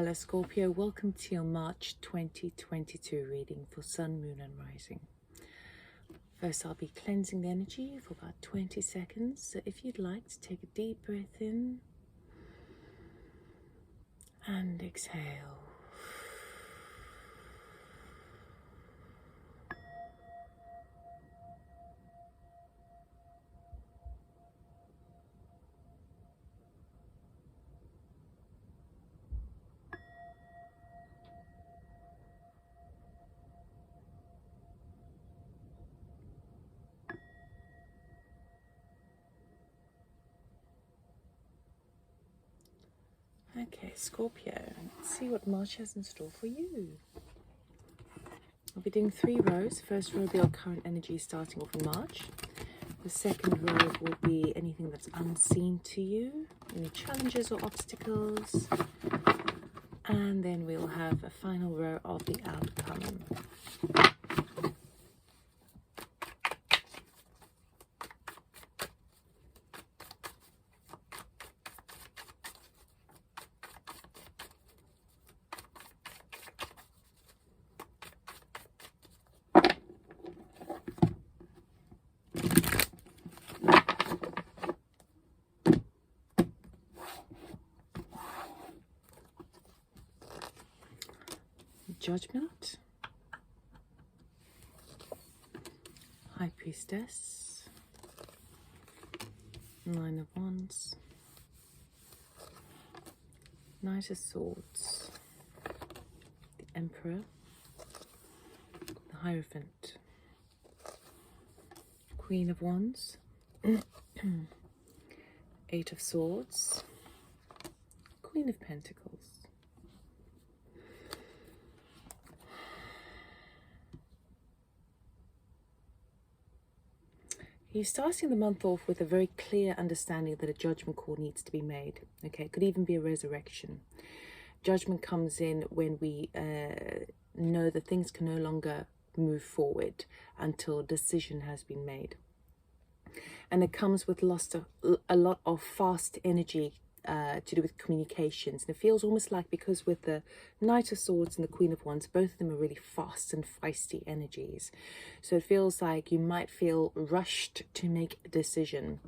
Hello Scorpio, welcome to your March 2022 reading for Sun, Moon and Rising. First I'll be cleansing the energy for about 20 seconds, so if you'd like to take a deep breath in and exhale. Okay, Scorpio, let's see what March has in store for you. I'll be doing 3 rows. First row will be our current energy starting off in March. The second row will be anything that's unseen to you, any challenges or obstacles. And then we'll have a final row of the outcome. Judgment, High Priestess, 9 of Wands, Knight of Swords, the Emperor, the Hierophant, Queen of Wands, 8 of Swords, Queen of Pentacles. You're starting the month off with a very clear understanding that a judgment call needs to be made. Okay, it could even be a resurrection. Judgment comes in when we know that things can no longer move forward until a decision has been made. And it comes with a lot of fast energy to do with communications. And it feels almost like, because with the Knight of Swords and the Queen of Wands, both of them are really fast and feisty energies. So it feels like you might feel rushed to make a decision,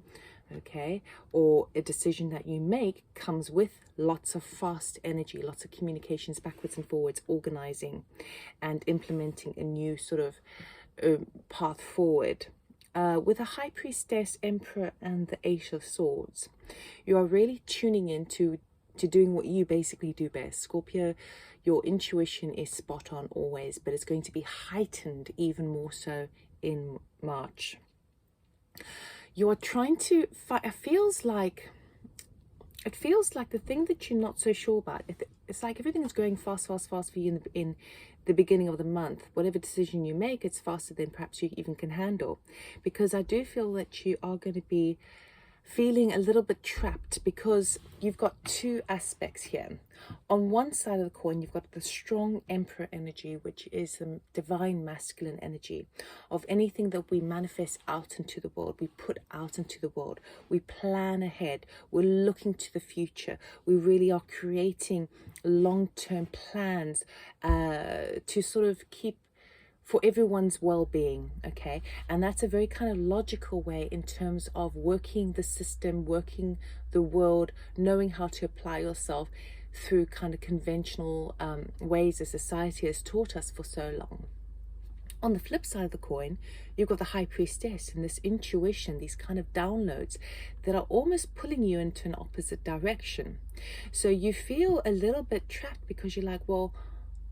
okay? Or a decision that you make comes with lots of fast energy, lots of communications backwards and forwards, organizing and implementing a new sort of path forward. With a High Priestess, Emperor and the 8 of Swords, you are really tuning into doing what you basically do best. Scorpio, your intuition is spot on always, but it's going to be heightened even more so in March. You are trying to fight. It feels like the thing that you're not so sure about. It's like everything is going fast for you in the beginning of the month. Whatever decision you make, it's faster than perhaps you even can handle. Because I do feel that you are going to be feeling a little bit trapped, because you've got 2 aspects here. On one side of the coin, you've got the strong Emperor energy, which is the divine masculine energy of anything that we manifest out into the world, we put out into the world, we plan ahead, we're looking to the future, we really are creating long-term plans to sort of keep for everyone's well-being, okay? And that's a very kind of logical way in terms of working the system, working the world, knowing how to apply yourself through kind of conventional ways that society has taught us for so long. On the flip side of the coin, you've got the High Priestess and this intuition, these kind of downloads that are almost pulling you into an opposite direction. So you feel a little bit trapped, because you're like, well,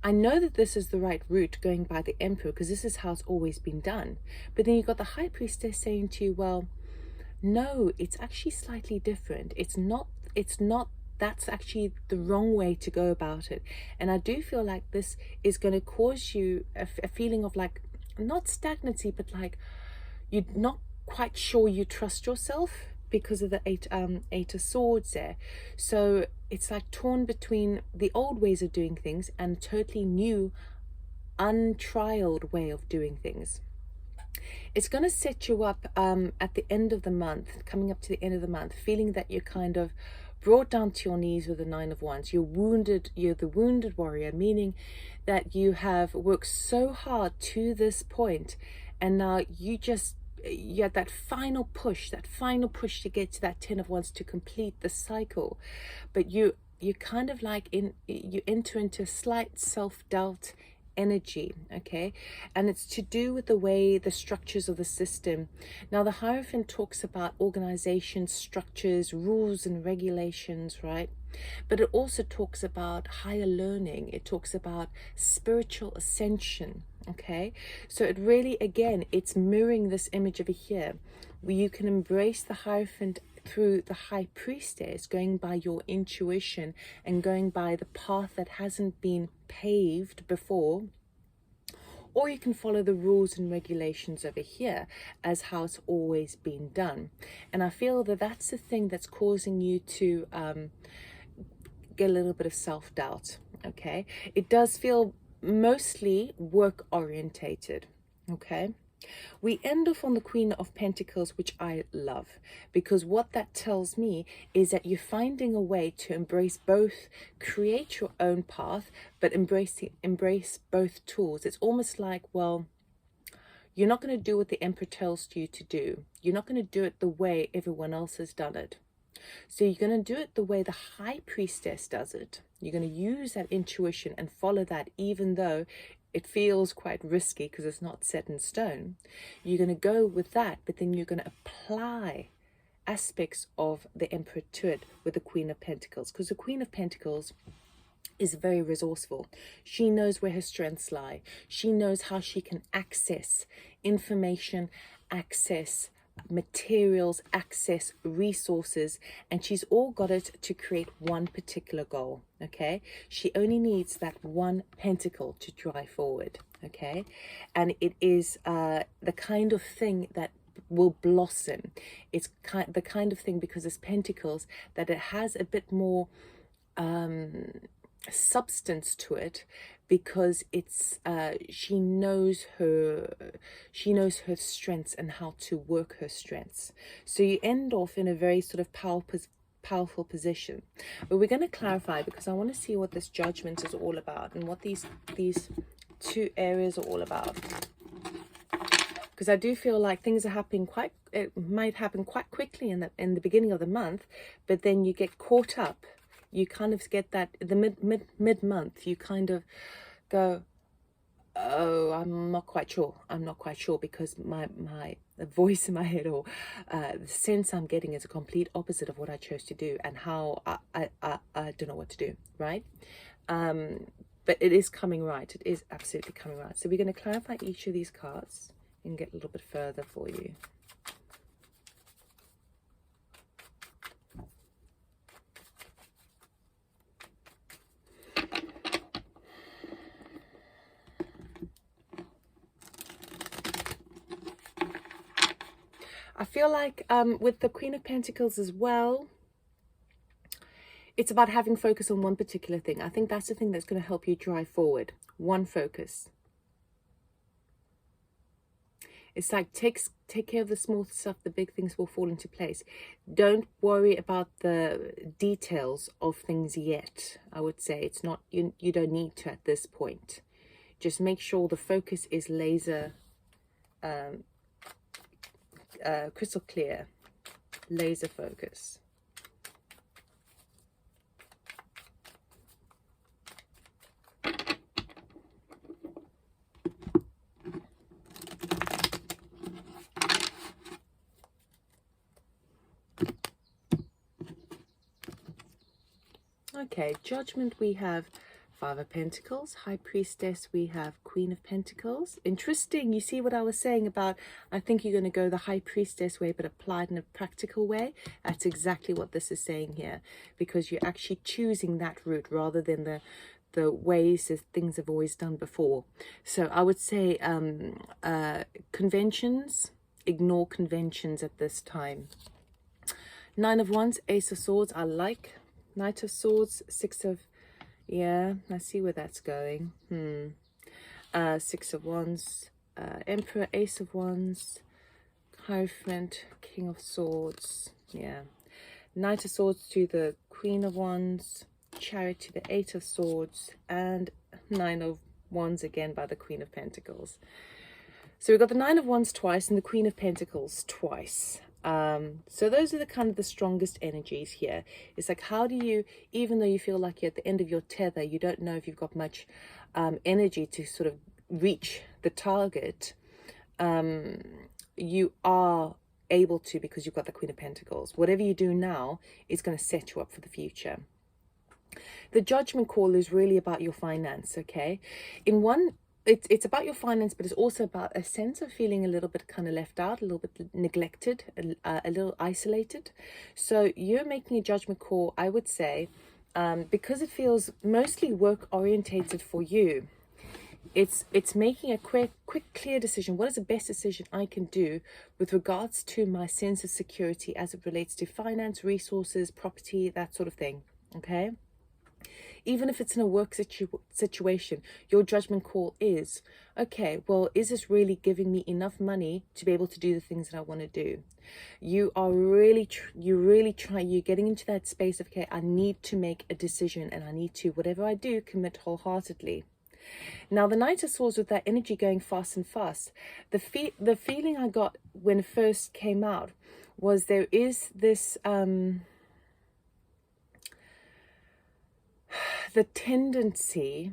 I know that this is the right route, going by the Emperor, because this is how it's always been done. But then you've got the High Priestess saying to you, well, no, it's actually slightly different. It's not, that's actually the wrong way to go about it. And I do feel like this is going to cause you a feeling of like, not stagnancy, but like you're not quite sure you trust yourself, because of the 8 of Swords there. So it's like torn between the old ways of doing things and a totally new, untrialed way of doing things. It's going to set you up at the end of the month, coming up to the end of the month, feeling that you're kind of brought down to your knees with the Nine of Wands. You're wounded, you're the wounded warrior, meaning that you have worked so hard to this point, and now you had that final push to get to that Ten of Wands to complete the cycle. But you kind of like you enter into a slight self-doubt energy, okay? And it's to do with the way the structures of the system. Now the Hierophant talks about organization, structures, rules and regulations, right? But it also talks about higher learning. It talks about spiritual ascension, okay? So it really, again, it's mirroring this image over here, where you can embrace the Hierophant through the High Priestess, going by your intuition and going by the path that hasn't been paved before, or you can follow the rules and regulations over here as how it's always been done. And I feel that that's the thing that's causing you to get a little bit of self-doubt, okay? It does feel mostly work orientated, okay? We end off on the Queen of Pentacles, which I love, because what that tells me is that you're finding a way to embrace both, create your own path, but embrace both tools. It's almost like, well, you're not going to do what the Emperor tells you to do. You're not going to do it the way everyone else has done it. So you're going to do it the way the High Priestess does it. You're going to use that intuition and follow that, even though it feels quite risky because it's not set in stone. You're going to go with that, but then you're going to apply aspects of the Emperor to it with the Queen of Pentacles, because the Queen of Pentacles is very resourceful. She knows where her strengths lie. She knows how she can access information, access materials, access resources, and she's all got it to create one particular goal, okay? She only needs that one pentacle to drive forward, okay? And it is the kind of thing that will blossom. It's the kind of thing, because it's pentacles, that it has a bit more substance to it, because it's she knows her strengths and how to work her strengths. So you end off in a very sort of powerful position. But we're going to clarify, because I want to see what this Judgment is all about and what these two areas are all about, because I do feel like things are happening it might happen quite quickly in the beginning of the month, but then you get caught up. You kind of get that the mid-month, you kind of go, oh, I'm not quite sure, because the voice in my head, or the sense I'm getting, is a complete opposite of what I chose to do, and how I don't know what to do, right? But it is coming right. It is absolutely coming right. So we're going to clarify each of these cards and get a little bit further for you. I feel like with the Queen of Pentacles as well, it's about having focus on one particular thing. I think that's the thing that's going to help you drive forward. One focus. It's like take care of the small stuff, the big things will fall into place. Don't worry about the details of things yet. I would say it's not, you don't need to at this point. Just make sure the focus is laser, crystal clear, laser focus. Okay, Judgment, we have Five of Pentacles. High Priestess, we have Queen of Pentacles. Interesting. You see what I was saying about, I think you're going to go the High Priestess way, but applied in a practical way. That's exactly what this is saying here, because you're actually choosing that route rather than the ways that things have always done before. So I would say conventions, ignore conventions at this time. Nine of Wands, Ace of Swords, I like. Knight of Swords, Six of, yeah, I see where that's going. Six of Wands, Emperor, Ace of Wands, Hierophant, King of Swords, yeah. Knight of Swords to the Queen of Wands, Chariot to the Eight of Swords, and Nine of Wands again by the Queen of Pentacles. So we've got the Nine of Wands twice and the Queen of Pentacles twice. So those are the kind of the strongest energies here. It's like, how do you, even though you feel like you're at the end of your tether, you don't know if you've got much energy to sort of reach the target, you are able to, because you've got the Queen of Pentacles. Whatever you do now is going to set you up for the future. The Judgment Call is really about your finance, okay? It's about your finance, but it's also about a sense of feeling a little bit kind of left out, a little bit neglected, a little isolated. So you're making a judgment call, I would say, because it feels mostly work orientated for you. It's making a quick, clear decision. What is the best decision I can do with regards to my sense of security as it relates to finance, resources, property, that sort of thing, okay? Even if it's in a work situation, your judgment call is, okay, well, is this really giving me enough money to be able to do the things that I want to do? You are really, you're getting into that space of, okay, I need to make a decision and I need to, whatever I do, commit wholeheartedly. Now, the Knight of Swords, with that energy going fast and fast, the feeling I got when it first came out was there is this... the tendency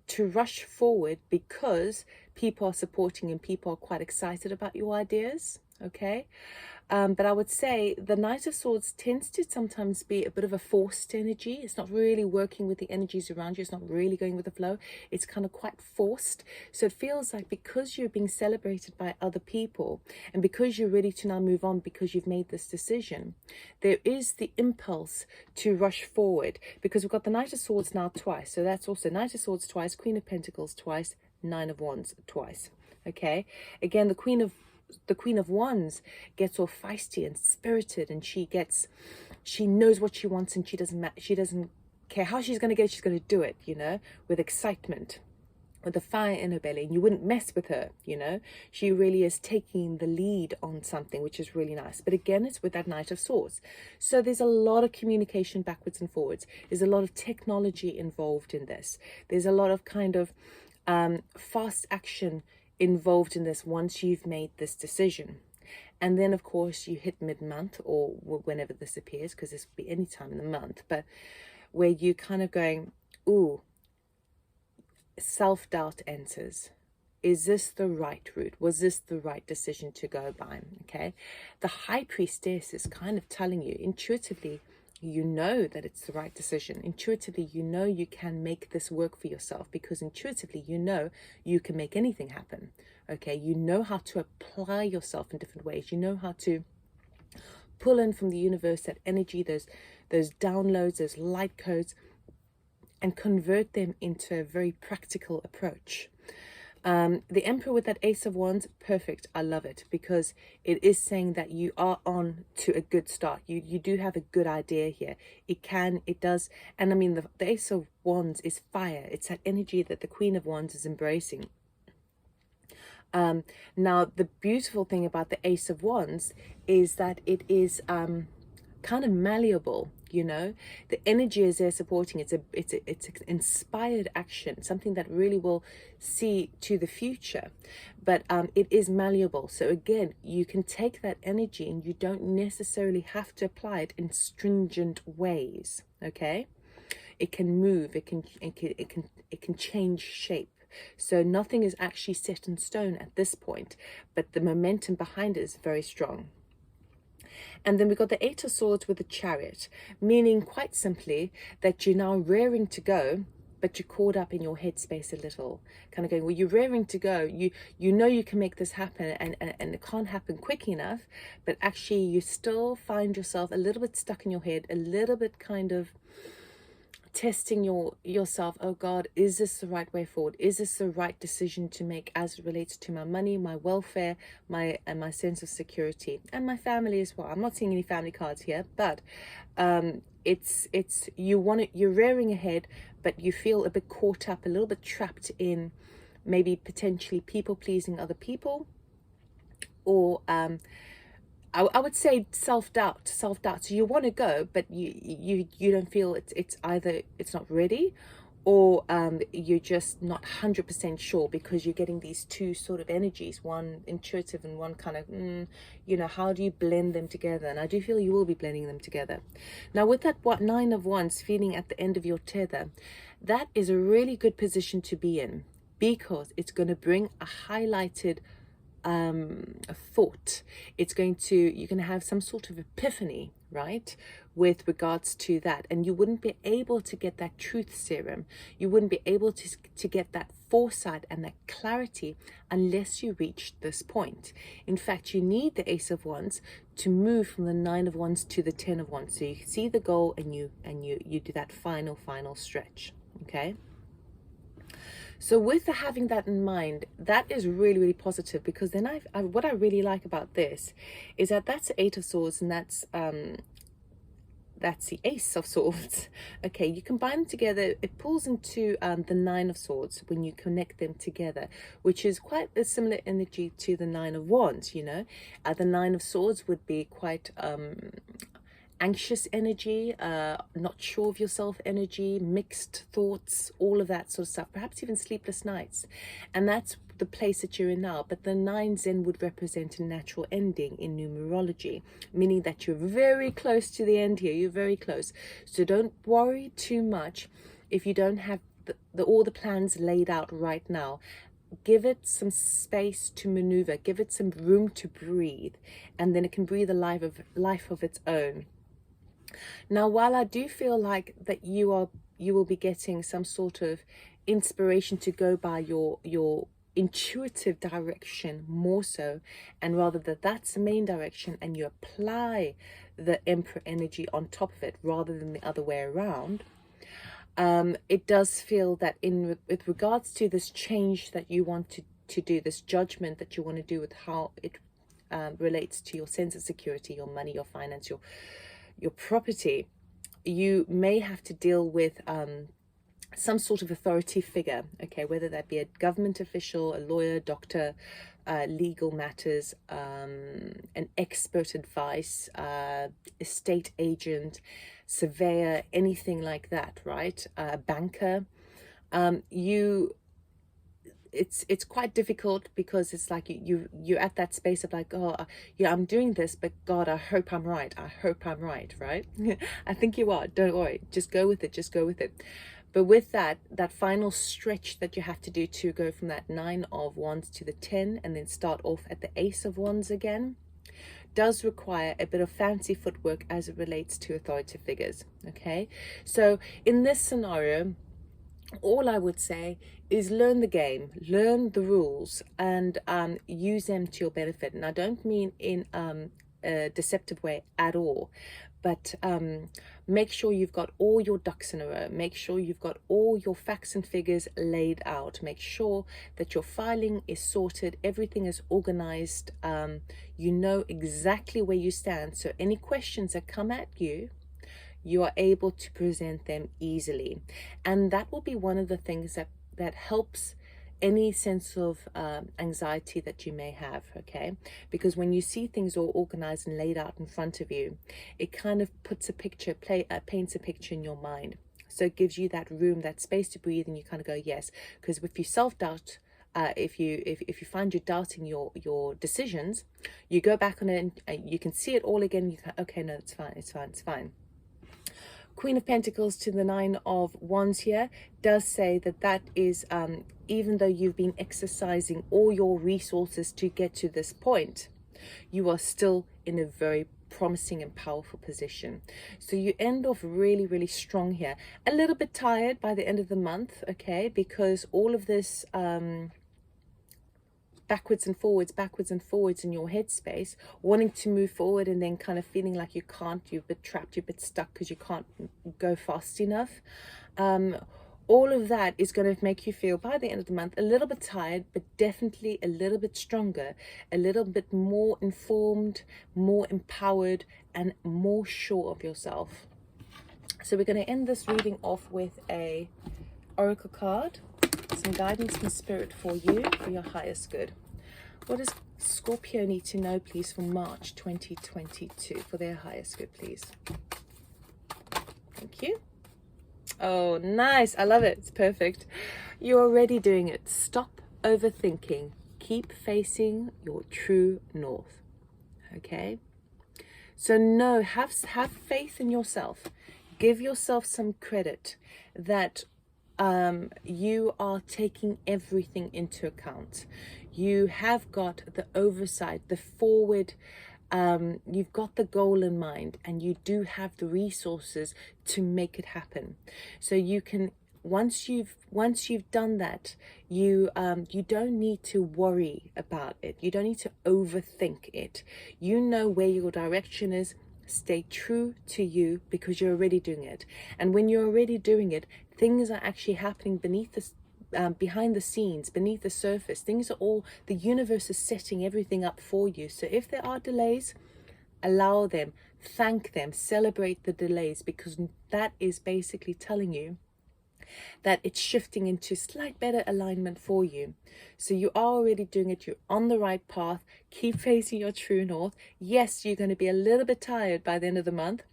to rush forward because people are supporting and people are quite excited about your ideas, okay? But I would say the Knight of Swords tends to sometimes be a bit of a forced energy. It's not really working with the energies around you. It's not really going with the flow. It's kind of quite forced. So it feels like because you're being celebrated by other people and because you're ready to now move on because you've made this decision, there is the impulse to rush forward, because we've got the Knight of Swords now twice. So that's also Knight of Swords twice, Queen of Pentacles twice, Nine of Wands twice, okay? Again, the Queen of Wands gets all feisty and spirited, and she knows what she wants, and she doesn't care how she's going to get it. She's going to do it, you know, with excitement, with the fire in her belly, and you wouldn't mess with her, you know. She really is taking the lead on something, which is really nice. But again, it's with that Knight of Swords. So there's a lot of communication backwards and forwards. There's a lot of technology involved in this. There's a lot of kind of fast action involved in this once you've made this decision. And then of course you hit mid-month, or whenever this appears, because this could be any time in the month, but where you kind of going, ooh, self-doubt enters. Is this the right route? Was this the right decision to go by? Okay, the High Priestess is kind of telling you intuitively, you know that it's the right decision. Intuitively, you know you can make this work for yourself, because intuitively, you know you can make anything happen. Okay, you know how to apply yourself in different ways. You know how to pull in from the universe that energy, those downloads, those light codes, and convert them into a very practical approach. The Emperor with that Ace of Wands, perfect. I love it, because it is saying that you are on to a good start. You do have a good idea here. It does. And I mean, the Ace of Wands is fire. It's that energy that the Queen of Wands is embracing. Now, the beautiful thing about the Ace of Wands is that it is kind of malleable. You know, the energy is there supporting. It's inspired action, something that really will see to the future, but it is malleable. So again, you can take that energy and you don't necessarily have to apply it in stringent ways. Okay, it can move, it can change shape. So nothing is actually set in stone at this point, but the momentum behind it is very strong. And then we've got the Eight of Swords with the Chariot, meaning quite simply that you're now raring to go, but you're caught up in your headspace a little, kind of going, well, you're raring to go, you know you can make this happen, and it can't happen quick enough, but actually you still find yourself a little bit stuck in your head, a little bit kind of testing yourself. Oh God, is this the right way forward? Is this the right decision to make as it relates to my money, my welfare, my sense of security, and my family as well? I'm not seeing any family cards here, but it's you're rearing ahead, but you feel a bit caught up, a little bit trapped in maybe potentially people pleasing other people, or I would say self-doubt. So you want to go, but you don't feel it's either it's not ready, or you're just not 100% sure, because you're getting these two sort of energies, one intuitive and one kind of, you know, how do you blend them together? And I do feel you will be blending them together. Now, with that Nine of Wands feeling at the end of your tether, that is a really good position to be in, because it's going to bring a highlighted a thought. It's going to, you're going to have some sort of epiphany, right, with regards to that. And you wouldn't be able to get that truth serum, you wouldn't be able to get that foresight and that clarity unless you reach this point. In fact, you need the Ace of Wands to move from the Nine of Wands to the Ten of Wands, so you see the goal and you do that final stretch. Okay, so with having that in mind, that is really, really positive, because then what I really like about this is that that's the Eight of Swords, and that's the Ace of Swords. Okay, you combine them together, it pulls into the Nine of Swords when you connect them together, which is quite a similar energy to the Nine of Wands, you know. The Nine of Swords would be quite anxious energy, not sure of yourself energy, mixed thoughts, all of that sort of stuff, perhaps even sleepless nights. And that's the place that you're in now. But the nines then would represent a natural ending in numerology, meaning that you're very close to the end here. You're very close. So don't worry too much if you don't have all the plans laid out right now. Give it some space to maneuver, give it some room to breathe, and then it can breathe a life of its own. Now, while I do feel like that you will be getting some sort of inspiration to go by your intuitive direction more so, and rather that's the main direction, and you apply the Emperor energy on top of it rather than the other way around, it does feel that with regards to this change that you want to do, this judgment that you want to do with how it relates to your sense of security, your money, your finance, your property, you may have to deal with some sort of authority figure, okay, whether that be a government official, a lawyer, doctor, legal matters, an expert advice, estate agent, surveyor, anything like that, right? A banker. It's quite difficult, because it's like you're at that space of like, oh yeah, I'm doing this, but God, I hope I'm right, right? I think you are, don't worry, just go with it. But with that final stretch that you have to do to go from that Nine of Wands to the 10, and then start off at the Ace of Wands again, does require a bit of fancy footwork as it relates to authoritative figures. Okay, so in this scenario, all I would say is learn the game, learn the rules, and use them to your benefit. And I don't mean in a deceptive way at all, but make sure you've got all your ducks in a row. Make sure you've got all your facts and figures laid out. Make sure that your filing is sorted, everything is organized. You know exactly where you stand. So any questions that come at you, you are able to present them easily. And that will be one of the things that helps any sense of anxiety that you may have, okay? Because when you see things all organized and laid out in front of you, it kind of puts a picture, paints a picture in your mind. So it gives you that room, that space to breathe, and you kind of go, yes. Because if you self-doubt, if you find you're doubting your decisions, you go back on it and you can see it all again. You can, okay, no, it's fine. Queen of Pentacles to the Nine of Wands here does say that is, even though you've been exercising all your resources to get to this point, you are still in a very promising and powerful position. So you end off really, really strong here. A little bit tired by the end of the month, okay, because all of this backwards and forwards in your headspace, wanting to move forward and then kind of feeling like you can't, you're a bit trapped, you're a bit stuck because you can't go fast enough. All of that is going to make you feel by the end of the month a little bit tired, but definitely a little bit stronger, a little bit more informed, more empowered, and more sure of yourself. So we're going to end this reading off with a oracle card, some guidance from spirit for you, for your highest good. What does Scorpio need to know, please, for March 2022 for their highest good, please. Thank you. Oh, nice. I love it. It's perfect. You're already doing it. Stop overthinking. Keep facing your true north. Okay? So no, have faith in yourself. Give yourself some credit that you are taking everything into account. You have got the oversight, the forward, you've got the goal in mind, and you do have the resources to make it happen. So you can, once you've done that, you don't need to worry about it. You don't need to overthink it. You know where your direction is. Stay true to you, because you're already doing it. And when you're already doing it, things are actually happening beneath the behind the scenes, beneath the surface. Things are all, the universe is setting everything up for you. So if there are delays, allow them, thank them, celebrate the delays, because that is basically telling you that it's shifting into slight better alignment for you. So you are already doing it. You're on the right path. Keep facing your true north. Yes, you're going to be a little bit tired by the end of the month,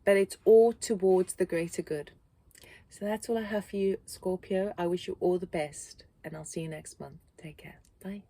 but it's all towards the greater good. So that's all I have for you, Scorpio. I wish you all the best, and I'll see you next month. Take care. Bye.